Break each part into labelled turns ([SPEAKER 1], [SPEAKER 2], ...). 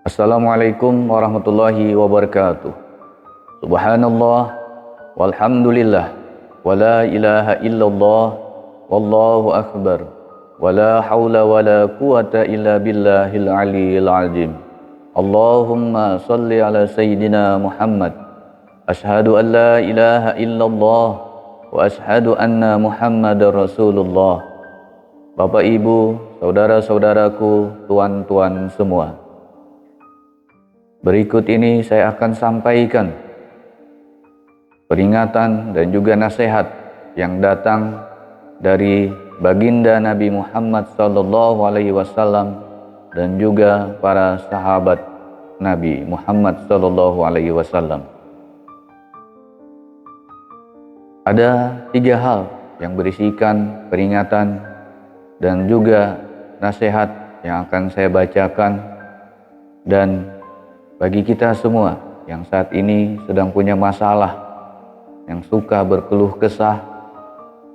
[SPEAKER 1] Assalamualaikum warahmatullahi wabarakatuh. Subhanallah walhamdulillah wala ilaha illallah wallahu akbar wala haula wala quwata illa billahil aliyil azim. Allahumma salli ala sayyidina Muhammad. Ashhadu an la ilaha illallah wa ashhadu anna Muhammadar Rasulullah. Bapak Ibu, saudara-saudaraku, tuan-tuan semua. Berikut ini saya akan sampaikan peringatan dan juga nasihat yang datang dari baginda Nabi Muhammad SAW dan juga para sahabat Nabi Muhammad SAW. Ada 3 hal yang berisikan peringatan dan juga nasihat yang akan saya bacakan, dan bagi kita semua yang saat ini sedang punya masalah, yang suka berkeluh kesah,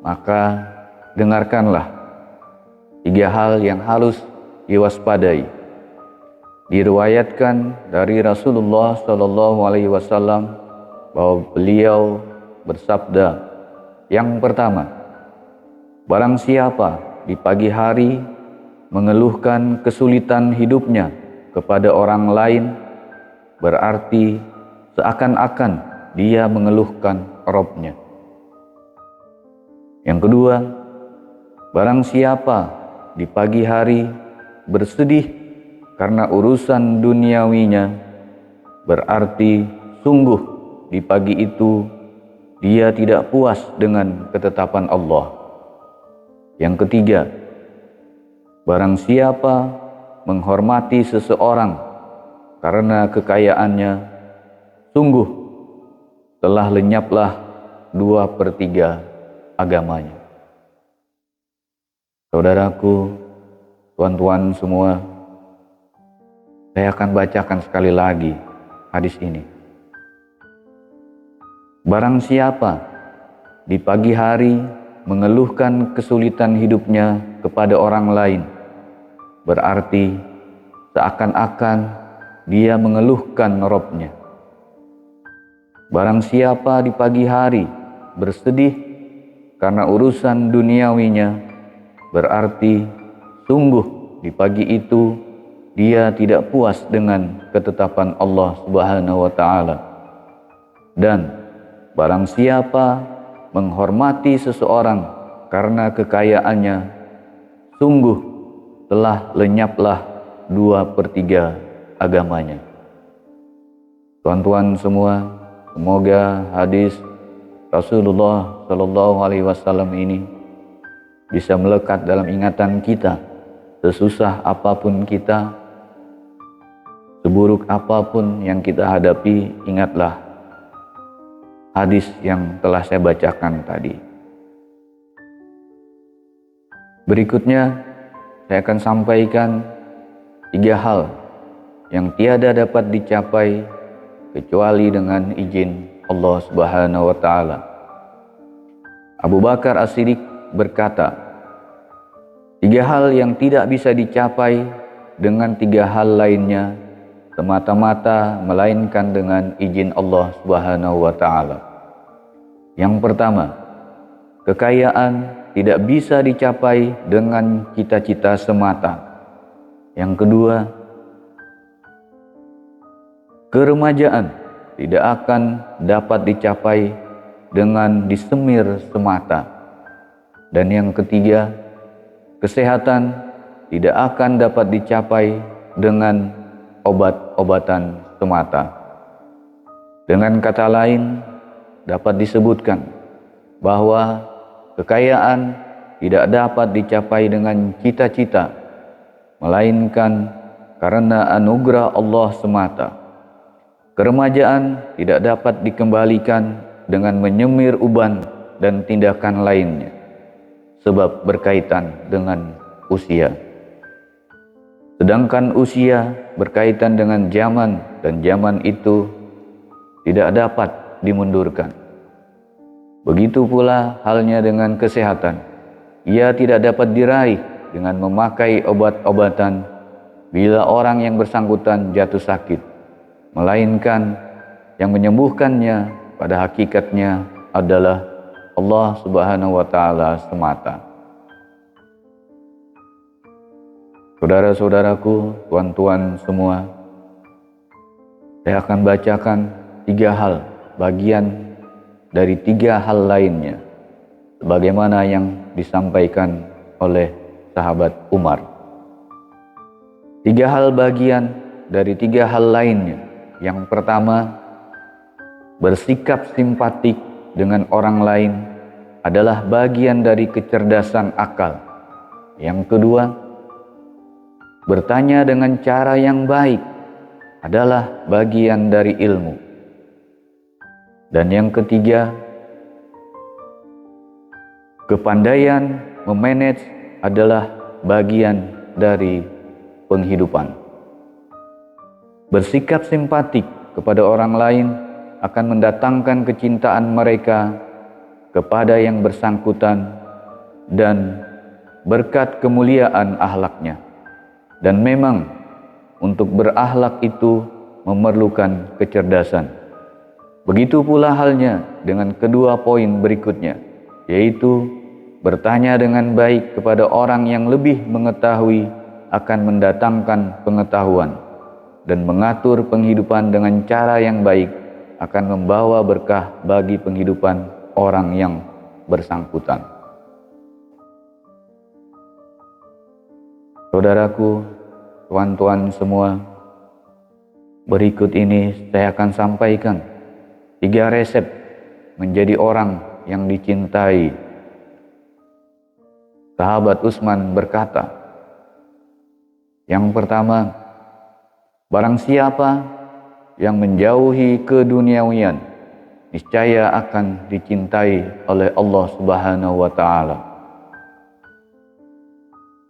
[SPEAKER 1] maka dengarkanlah 3 hal yang harus diwaspadai. Diriwayatkan dari Rasulullah SAW bahwa beliau bersabda, yang pertama, barang siapa di pagi hari mengeluhkan kesulitan hidupnya kepada orang lain, berarti seakan-akan dia mengeluhkan Rabb-nya. Yang kedua, barang siapa di pagi hari bersedih karena urusan duniawinya, berarti sungguh di pagi itu dia tidak puas dengan ketetapan Allah. Yang ketiga, barang siapa menghormati seseorang karena kekayaannya, sungguh telah lenyaplah 2/3 agamanya. Saudaraku, tuan-tuan semua, saya akan bacakan sekali lagi hadis ini. Barang siapa di pagi hari mengeluhkan kesulitan hidupnya kepada orang lain, berarti seakan-akan dia mengeluhkan Rabb-nya. Barang siapa di pagi hari bersedih karena urusan duniawinya, berarti sungguh di pagi itu dia tidak puas dengan ketetapan Allah Subhanahu wa taala. Dan barang siapa menghormati seseorang karena kekayaannya, sungguh telah lenyaplah 2/3 agamanya. Tuan-tuan semua, semoga hadis Rasulullah SAW ini bisa melekat dalam ingatan kita. Sesusah apapun kita, seburuk apapun yang kita hadapi, ingatlah hadis yang telah saya bacakan tadi. Berikutnya saya akan sampaikan 3 hal yang tiada dapat dicapai kecuali dengan izin Allah Subhanahu wa taala. Abu Bakar As-Siddiq berkata, 3 hal yang tidak bisa dicapai dengan 3 hal lainnya semata-mata melainkan dengan izin Allah Subhanahu wa taala. Yang pertama, kekayaan tidak bisa dicapai dengan cita-cita semata. Yang kedua, keremajaan tidak akan dapat dicapai dengan disemir semata. Dan yang ketiga, kesehatan tidak akan dapat dicapai dengan obat-obatan semata. Dengan kata lain, dapat disebutkan bahwa kekayaan tidak dapat dicapai dengan cita-cita, melainkan karena anugerah Allah semata. Keremajaan tidak dapat dikembalikan dengan menyemir uban dan tindakan lainnya, sebab berkaitan dengan usia. Sedangkan usia berkaitan dengan zaman, dan zaman itu tidak dapat dimundurkan. Begitu pula halnya dengan kesehatan. Ia tidak dapat diraih dengan memakai obat-obatan, bila orang yang bersangkutan jatuh sakit, melainkan yang menyembuhkannya pada hakikatnya adalah Allah Subhanahu wa Ta'ala semata. Saudara-saudaraku, tuan-tuan semua, saya akan bacakan 3 hal, bagian dari 3 hal lainnya, sebagaimana yang disampaikan oleh sahabat Umar. 3 hal bagian dari 3 hal lainnya. Yang pertama, bersikap simpatik dengan orang lain adalah bagian dari kecerdasan akal. Yang kedua, bertanya dengan cara yang baik adalah bagian dari ilmu. Dan yang ketiga, kepandaian memanage adalah bagian dari penghidupan. Bersikap simpatik kepada orang lain akan mendatangkan kecintaan mereka kepada yang bersangkutan dan berkat kemuliaan akhlaknya. Dan memang untuk berakhlak itu memerlukan kecerdasan. Begitu pula halnya dengan kedua poin berikutnya, yaitu bertanya dengan baik kepada orang yang lebih mengetahui akan mendatangkan pengetahuan, dan mengatur penghidupan dengan cara yang baik akan membawa berkah bagi penghidupan orang yang bersangkutan. Saudaraku, tuan-tuan semua, berikut ini saya akan sampaikan 3 resep menjadi orang yang dicintai. Sahabat Utsman berkata, yang pertama, barang siapa yang menjauhi keduniawian, niscaya akan dicintai oleh Allah Subhanahu wa Ta'ala.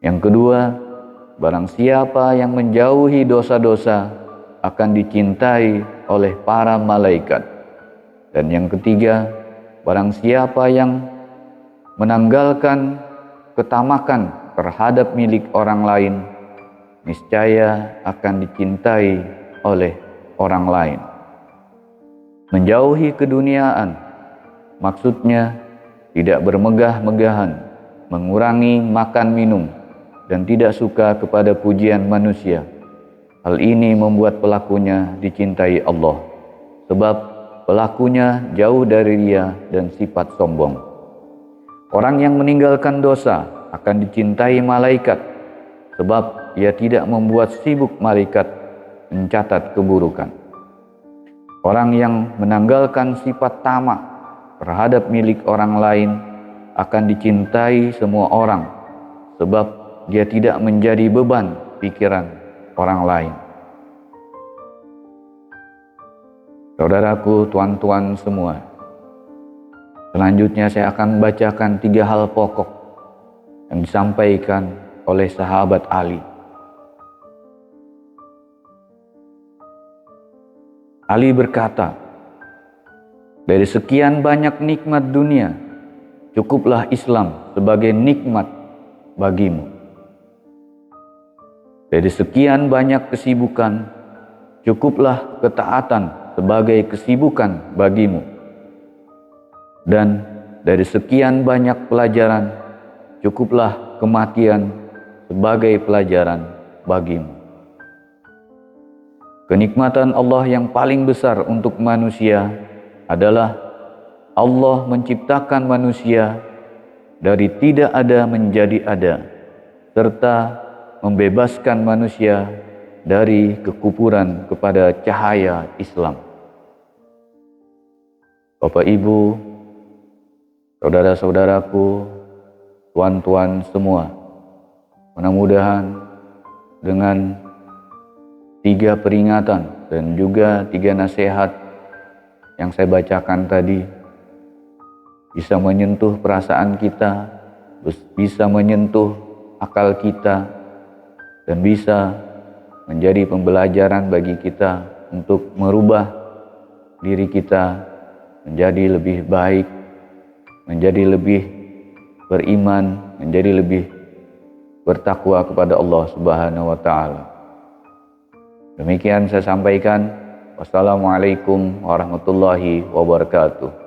[SPEAKER 1] Yang kedua, barang siapa yang menjauhi dosa-dosa akan dicintai oleh para malaikat. Dan yang ketiga, barang siapa yang menanggalkan ketamakan terhadap milik orang lain, niscaya akan dicintai oleh orang lain. Menjauhi keduniaan maksudnya tidak bermegah-megahan, mengurangi makan minum, dan tidak suka kepada pujian manusia. Hal ini membuat pelakunya dicintai Allah, sebab pelakunya jauh dari ria dan sifat sombong. Orang yang meninggalkan dosa akan dicintai malaikat, sebab ia tidak membuat sibuk malaikat mencatat keburukan. Orang yang menanggalkan sifat tamak terhadap milik orang lain akan dicintai semua orang, sebab dia tidak menjadi beban pikiran orang lain. Saudaraku, tuan-tuan semua, selanjutnya saya akan bacakan 3 hal pokok yang disampaikan oleh sahabat Ali. Ali berkata, dari sekian banyak nikmat dunia, cukuplah Islam sebagai nikmat bagimu. Dari sekian banyak kesibukan, cukuplah ketaatan sebagai kesibukan bagimu. Dan dari sekian banyak pelajaran, cukuplah kematian sebagai pelajaran bagimu. Kenikmatan Allah yang paling besar untuk manusia adalah Allah menciptakan manusia dari tidak ada menjadi ada, serta membebaskan manusia dari kekufuran kepada cahaya Islam. Bapak Ibu, saudara-saudaraku, tuan-tuan semua, mudah-mudahan dengan 3 peringatan dan juga 3 nasihat yang saya bacakan tadi bisa menyentuh perasaan kita, bisa menyentuh akal kita, dan bisa menjadi pembelajaran bagi kita untuk merubah diri kita menjadi lebih baik, menjadi lebih beriman, menjadi lebih bertakwa kepada Allah Subhanahu wa Ta'ala. Demikian saya sampaikan. Wassalamualaikum warahmatullahi wabarakatuh.